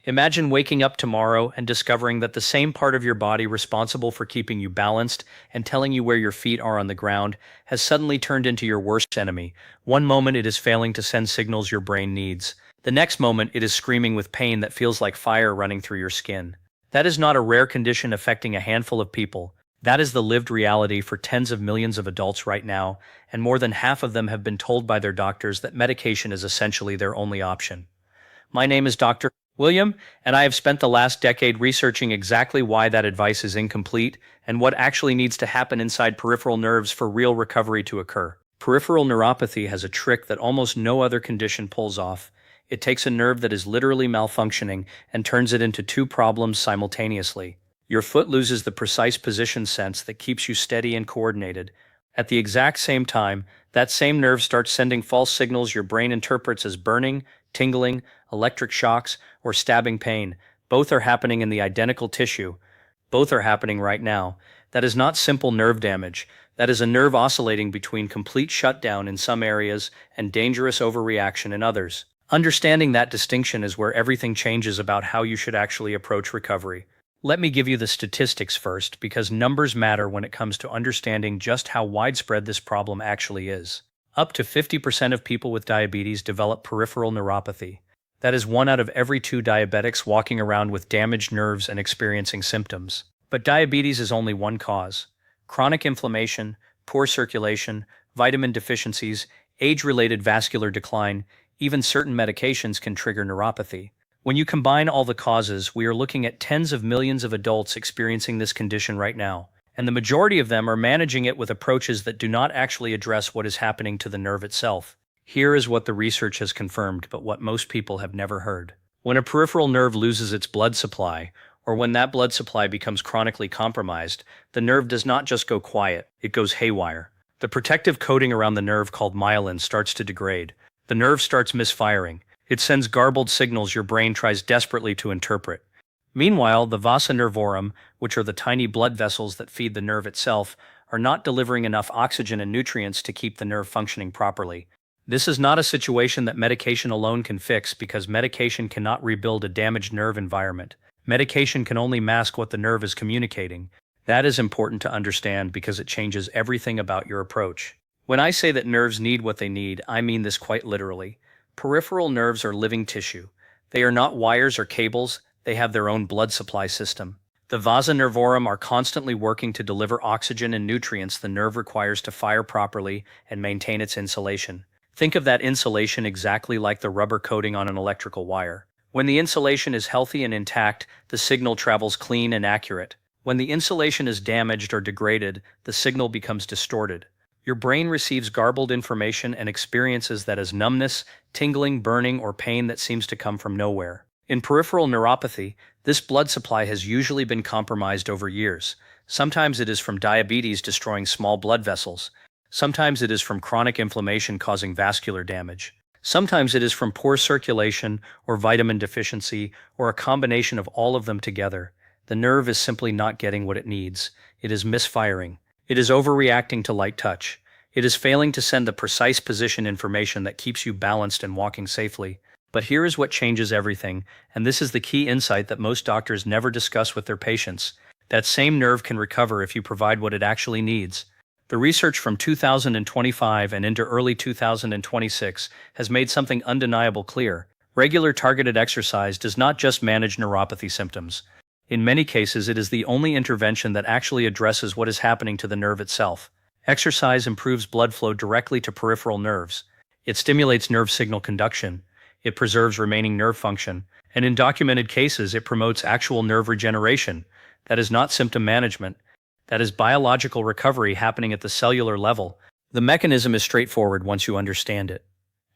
Imagine waking up tomorrow and discovering that the same part of your body responsible for keeping you balanced and telling you where your feet are on the ground has suddenly turned into your worst enemy. One moment it is failing to send signals your brain needs. The next moment it is screaming with pain that feels like fire running through your skin. That is not a rare condition affecting a handful of people. That is the lived reality for tens of millions of adults right now, and more than half of them have been told by their doctors that medication is essentially their only option. My name is Dr. William, and I have spent the last decade researching exactly why that advice is incomplete and what actually needs to happen inside peripheral nerves for real recovery to occur. Peripheral neuropathy has a trick that almost no other condition pulls off. It takes a nerve that is literally malfunctioning and turns it into two problems simultaneously. Your foot loses the precise position sense that keeps you steady and coordinated. At the exact same time, that same nerve starts sending false signals your brain interprets as burning, tingling, electric shocks, or stabbing pain. Both are happening in the identical tissue. Both are happening right now. That is not simple nerve damage. That is a nerve oscillating between complete shutdown in some areas and dangerous overreaction in others. Understanding that distinction is where everything changes about how you should actually approach recovery. Let me give you the statistics first, because numbers matter when it comes to understanding just how widespread this problem actually is. Up to 50% of people with diabetes develop peripheral neuropathy. That is 1 out of every 2 diabetics walking around with damaged nerves and experiencing symptoms. But diabetes is only one cause. Chronic inflammation, poor circulation, vitamin deficiencies, age-related vascular decline, even certain medications can trigger neuropathy. When you combine all the causes, we are looking at tens of millions of adults experiencing this condition right now, and the majority of them are managing it with approaches that do not actually address what is happening to the nerve itself. Here is what the research has confirmed, but what most people have never heard. When a peripheral nerve loses its blood supply, or when that blood supply becomes chronically compromised, the nerve does not just go quiet, it goes haywire. The protective coating around the nerve called myelin starts to degrade. The nerve starts misfiring. It sends garbled signals your brain tries desperately to interpret. Meanwhile, the vasa nervorum, which are the tiny blood vessels that feed the nerve itself, are not delivering enough oxygen and nutrients to keep the nerve functioning properly. This is not a situation that medication alone can fix, because medication cannot rebuild a damaged nerve environment. Medication can only mask what the nerve is communicating. That is important to understand because it changes everything about your approach. When I say that nerves need what they need, I mean this quite literally. Peripheral nerves are living tissue. They are not wires or cables, they have their own blood supply system. The vasa nervorum are constantly working to deliver oxygen and nutrients the nerve requires to fire properly and maintain its insulation. Think of that insulation exactly like the rubber coating on an electrical wire. When the insulation is healthy and intact, the signal travels clean and accurate. When the insulation is damaged or degraded, the signal becomes distorted. Your brain receives garbled information and experiences that as numbness, tingling, burning, or pain that seems to come from nowhere. In peripheral neuropathy, this blood supply has usually been compromised over years. Sometimes it is from diabetes destroying small blood vessels. Sometimes it is from chronic inflammation causing vascular damage. Sometimes it is from poor circulation or vitamin deficiency, or a combination of all of them together. The nerve is simply not getting what it needs. It is misfiring. It is overreacting to light touch. It is failing to send the precise position information that keeps you balanced and walking safely. But here is what changes everything, and this is the key insight that most doctors never discuss with their patients. That same nerve can recover if you provide what it actually needs. The research from 2025 and into early 2026 has made something undeniable clear. Regular targeted exercise does not just manage neuropathy symptoms. In many cases, it is the only intervention that actually addresses what is happening to the nerve itself. Exercise improves blood flow directly to peripheral nerves. It stimulates nerve signal conduction. It preserves remaining nerve function. And in documented cases, it promotes actual nerve regeneration. That is not symptom management. That is biological recovery happening at the cellular level. The mechanism is straightforward once you understand it.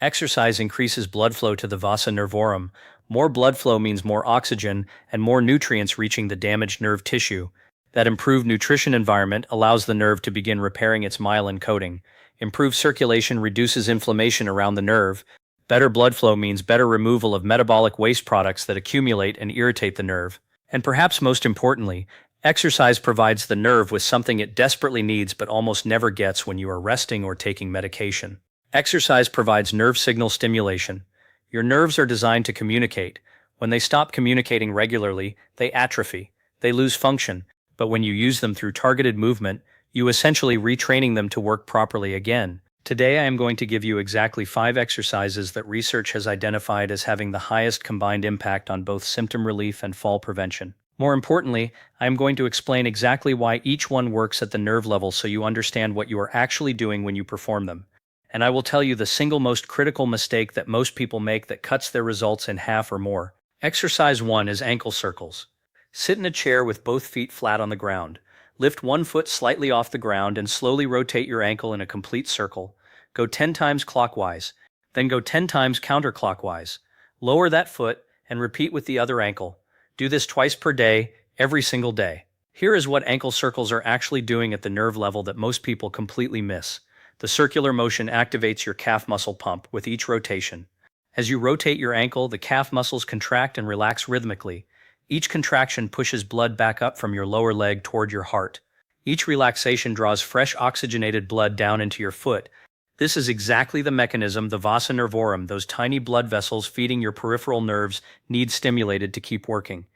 Exercise increases blood flow to the vasa nervorum. More blood flow means more oxygen and more nutrients reaching the damaged nerve tissue. That improved nutrition environment allows the nerve to begin repairing its myelin coating. Improved circulation reduces inflammation around the nerve. Better blood flow means better removal of metabolic waste products that accumulate and irritate the nerve. And perhaps most importantly, exercise provides the nerve with something it desperately needs but almost never gets when you are resting or taking medication. Exercise provides nerve signal stimulation. Your nerves are designed to communicate. When they stop communicating regularly, they atrophy. They lose function. But when you use them through targeted movement, you essentially retraining them to work properly again. Today I am going to give you exactly 5 exercises that research has identified as having the highest combined impact on both symptom relief and fall prevention. More importantly, I am going to explain exactly why each one works at the nerve level so you understand what you are actually doing when you perform them. And I will tell you the single most critical mistake that most people make that cuts their results in half or more. Exercise 1 is ankle circles. Sit in a chair with both feet flat on the ground. Lift one foot slightly off the ground and slowly rotate your ankle in a complete circle. Go 10 times clockwise, then go 10 times counterclockwise. Lower that foot and repeat with the other ankle. Do this twice per day, every single day. Here is what ankle circles are actually doing at the nerve level that most people completely miss. The circular motion activates your calf muscle pump with each rotation. As you rotate your ankle, the calf muscles contract and relax rhythmically. Each contraction pushes blood back up from your lower leg toward your heart. Each relaxation draws fresh oxygenated blood down into your foot. This is exactly the mechanism the vasa nervorum, those tiny blood vessels feeding your peripheral nerves, need stimulated to keep working.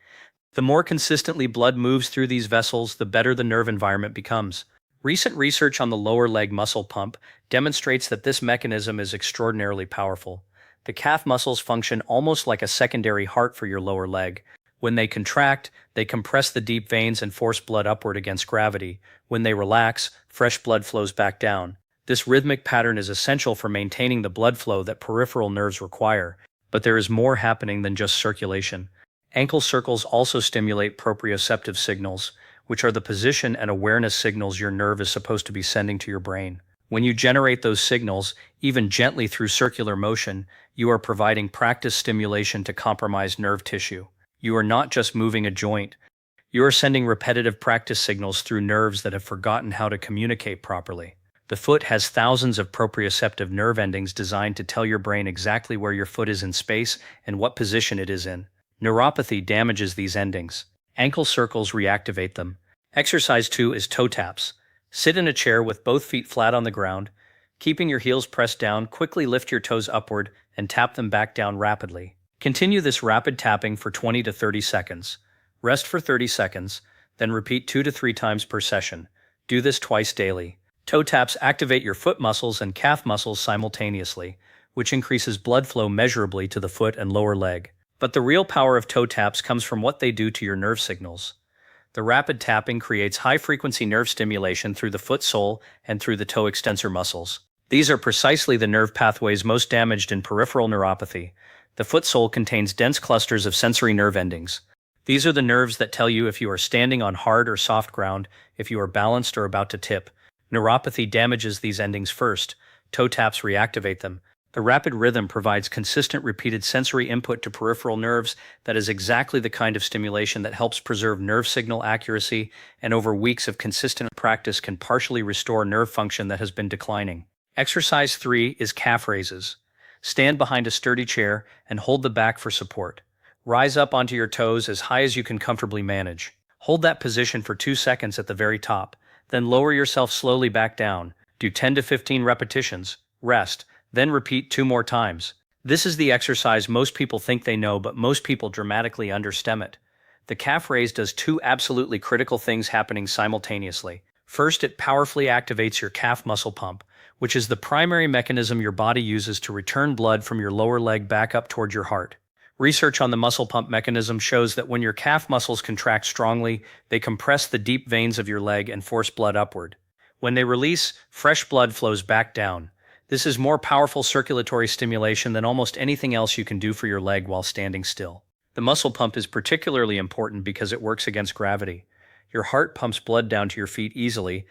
The more consistently blood moves through these vessels, the better the nerve environment becomes. Recent research on the lower leg muscle pump demonstrates that this mechanism is extraordinarily powerful. The calf muscles function almost like a secondary heart for your lower leg. When they contract, they compress the deep veins and force blood upward against gravity. When they relax, fresh blood flows back down. This rhythmic pattern is essential for maintaining the blood flow that peripheral nerves require. But there is more happening than just circulation. Ankle circles also stimulate proprioceptive signals, which are the position and awareness signals your nerve is supposed to be sending to your brain. When you generate those signals, even gently through circular motion, you are providing practice stimulation to compromised nerve tissue. You are not just moving a joint. You are sending repetitive practice signals through nerves that have forgotten how to communicate properly. The foot has thousands of proprioceptive nerve endings designed to tell your brain exactly where your foot is in space and what position it is in. Neuropathy damages these endings. Ankle circles reactivate them. Exercise 2 is toe taps. Sit in a chair with both feet flat on the ground. Keeping your heels pressed down, quickly lift your toes upward and tap them back down rapidly. Continue this rapid tapping for 20 to 30 seconds. Rest for 30 seconds, then repeat 2 to 3 times per session. Do this twice daily. Toe taps activate your foot muscles and calf muscles simultaneously, which increases blood flow measurably to the foot and lower leg. But the real power of toe taps comes from what they do to your nerve signals. The rapid tapping creates high-frequency nerve stimulation through the foot sole and through the toe extensor muscles. These are precisely the nerve pathways most damaged in peripheral neuropathy. The foot sole contains dense clusters of sensory nerve endings. These are the nerves that tell you if you are standing on hard or soft ground, if you are balanced or about to tip. Neuropathy damages these endings first. Toe taps reactivate them. The rapid rhythm provides consistent repeated sensory input to peripheral nerves that is exactly the kind of stimulation that helps preserve nerve signal accuracy and over weeks of consistent practice can partially restore nerve function that has been declining. Exercise 3 is calf raises. Stand behind a sturdy chair and hold the back for support. Rise up onto your toes as high as you can comfortably manage. Hold that position for 2 seconds at the very top, then lower yourself slowly back down. Do 10 to 15 repetitions. Rest. Then repeat 2 more times. This is the exercise most people think they know, but most people dramatically underestimate it. The calf raise does 2 absolutely critical things happening simultaneously. First, it powerfully activates your calf muscle pump, which is the primary mechanism your body uses to return blood from your lower leg back up toward your heart. Research on the muscle pump mechanism shows that when your calf muscles contract strongly, they compress the deep veins of your leg and force blood upward. When they release, fresh blood flows back down. This is more powerful circulatory stimulation than almost anything else you can do for your leg while standing still. The muscle pump is particularly important because it works against gravity. Your heart pumps blood down to your feet easily,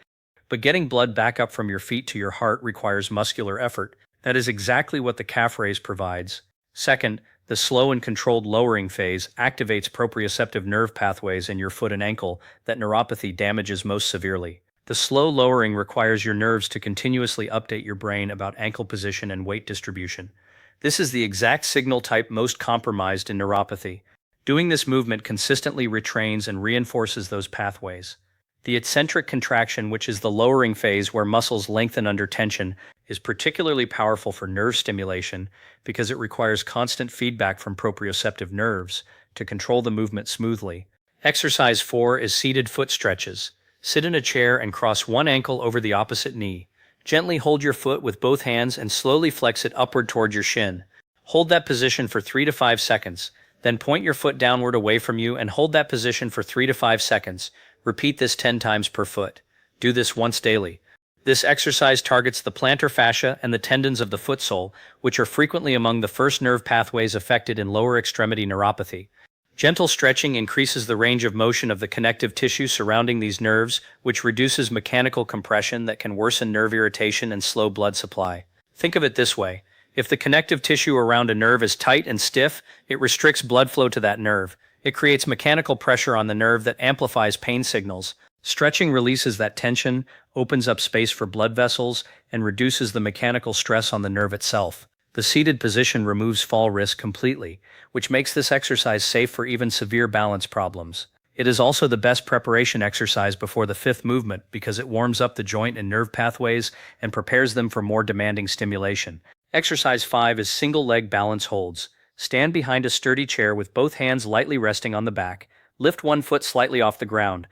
but getting blood back up from your feet to your heart requires muscular effort. That is exactly what the calf raise provides. Second, the slow and controlled lowering phase activates proprioceptive nerve pathways in your foot and ankle that neuropathy damages most severely. The slow lowering requires your nerves to continuously update your brain about ankle position and weight distribution. This is the exact signal type most compromised in neuropathy. Doing this movement consistently retrains and reinforces those pathways. The eccentric contraction, which is the lowering phase where muscles lengthen under tension, is particularly powerful for nerve stimulation because it requires constant feedback from proprioceptive nerves to control the movement smoothly. Exercise 4 is seated foot stretches. Sit in a chair and cross one ankle over the opposite knee. Gently hold your foot with both hands and slowly flex it upward toward your shin. Hold that position for 3 to 5 seconds. Then point your foot downward away from you and hold that position for 3 to 5 seconds. Repeat this 10 times per foot. Do this once daily. This exercise targets the plantar fascia and the tendons of the foot sole, which are frequently among the first nerve pathways affected in lower extremity neuropathy. Gentle stretching increases the range of motion of the connective tissue surrounding these nerves, which reduces mechanical compression that can worsen nerve irritation and slow blood supply. Think of it this way. If the connective tissue around a nerve is tight and stiff, it restricts blood flow to that nerve. It creates mechanical pressure on the nerve that amplifies pain signals. Stretching releases that tension, opens up space for blood vessels, and reduces the mechanical stress on the nerve itself. The seated position removes fall risk completely, which makes this exercise safe for even severe balance problems. It is also the best preparation exercise before the fifth movement because it warms up the joint and nerve pathways and prepares them for more demanding stimulation. Exercise 5 is single leg balance holds. Stand behind a sturdy chair with both hands lightly resting on the back. Lift one foot slightly off the ground.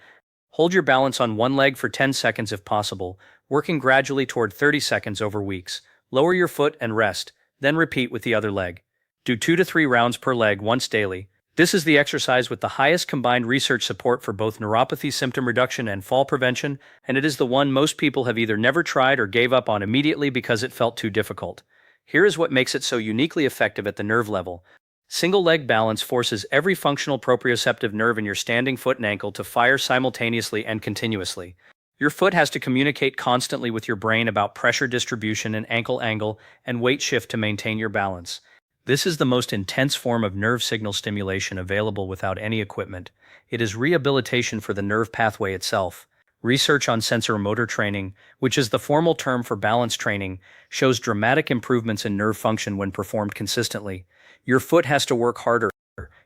Hold your balance on one leg for 10 seconds if possible, working gradually toward 30 seconds over weeks. Lower your foot and rest, then repeat with the other leg. Do 2 to 3 rounds per leg once daily. This is the exercise with the highest combined research support for both neuropathy symptom reduction and fall prevention, and it is the one most people have either never tried or gave up on immediately because it felt too difficult. Here is what makes it so uniquely effective at the nerve level. Single leg balance forces every functional proprioceptive nerve in your standing foot and ankle to fire simultaneously and continuously. Your foot has to communicate constantly with your brain about pressure distribution and ankle angle and weight shift to maintain your balance. This is the most intense form of nerve signal stimulation available without any equipment. It is rehabilitation for the nerve pathway itself. Research on sensor motor training, which is the formal term for balance training, shows dramatic improvements in nerve function when performed consistently. Your foot has to work harder,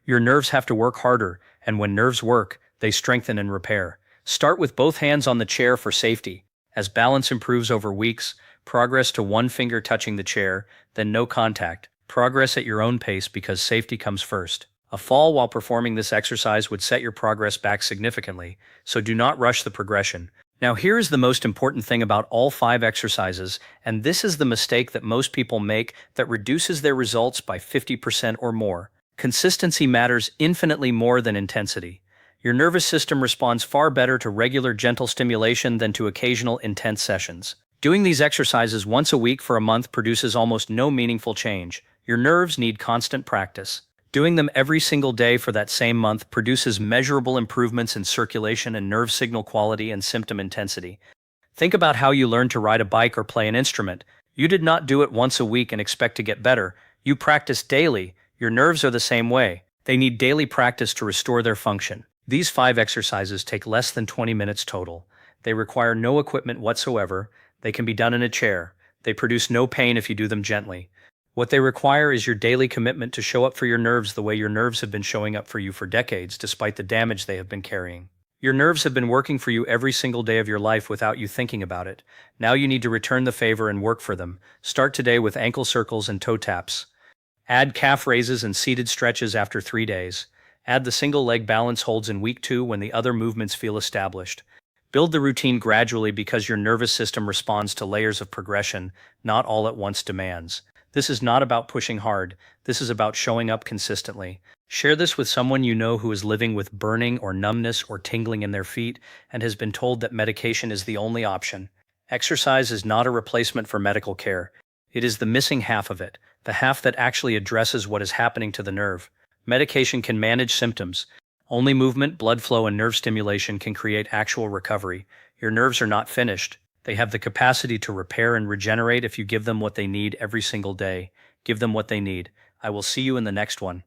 your nerves have to work harder, and when nerves work, they strengthen and repair. Start with both hands on the chair for safety. As balance improves over weeks, progress to one finger touching the chair, then no contact. Progress at your own pace because safety comes first. A fall while performing this exercise would set your progress back significantly, so do not rush the progression. Now here is the most important thing about all 5 exercises, and this is the mistake that most people make that reduces their results by 50% or more. Consistency matters infinitely more than intensity. Your nervous system responds far better to regular gentle stimulation than to occasional intense sessions. Doing these exercises once a week for a month produces almost no meaningful change. Your nerves need constant practice. Doing them every single day for that same month produces measurable improvements in circulation and nerve signal quality and symptom intensity. Think about how you learned to ride a bike or play an instrument. You did not do it once a week and expect to get better. You practice daily. Your nerves are the same way. They need daily practice to restore their function. These 5 exercises take less than 20 minutes total. They require no equipment whatsoever. They can be done in a chair. They produce no pain if you do them gently. What they require is your daily commitment to show up for your nerves the way your nerves have been showing up for you for decades, despite the damage they have been carrying. Your nerves have been working for you every single day of your life without you thinking about it. Now you need to return the favor and work for them. Start today with ankle circles and toe taps. Add calf raises and seated stretches after 3 days. Add the single leg balance holds in week 2 when the other movements feel established. Build the routine gradually because your nervous system responds to layers of progression, not all at once demands. This is not about pushing hard. This is about showing up consistently. Share this with someone you know who is living with burning or numbness or tingling in their feet and has been told that medication is the only option. Exercise is not a replacement for medical care. It is the missing half of it, the half that actually addresses what is happening to the nerve. Medication can manage symptoms. Only movement, blood flow, and nerve stimulation can create actual recovery. Your nerves are not finished. They have the capacity to repair and regenerate if you give them what they need every single day. Give them what they need. I will see you in the next one.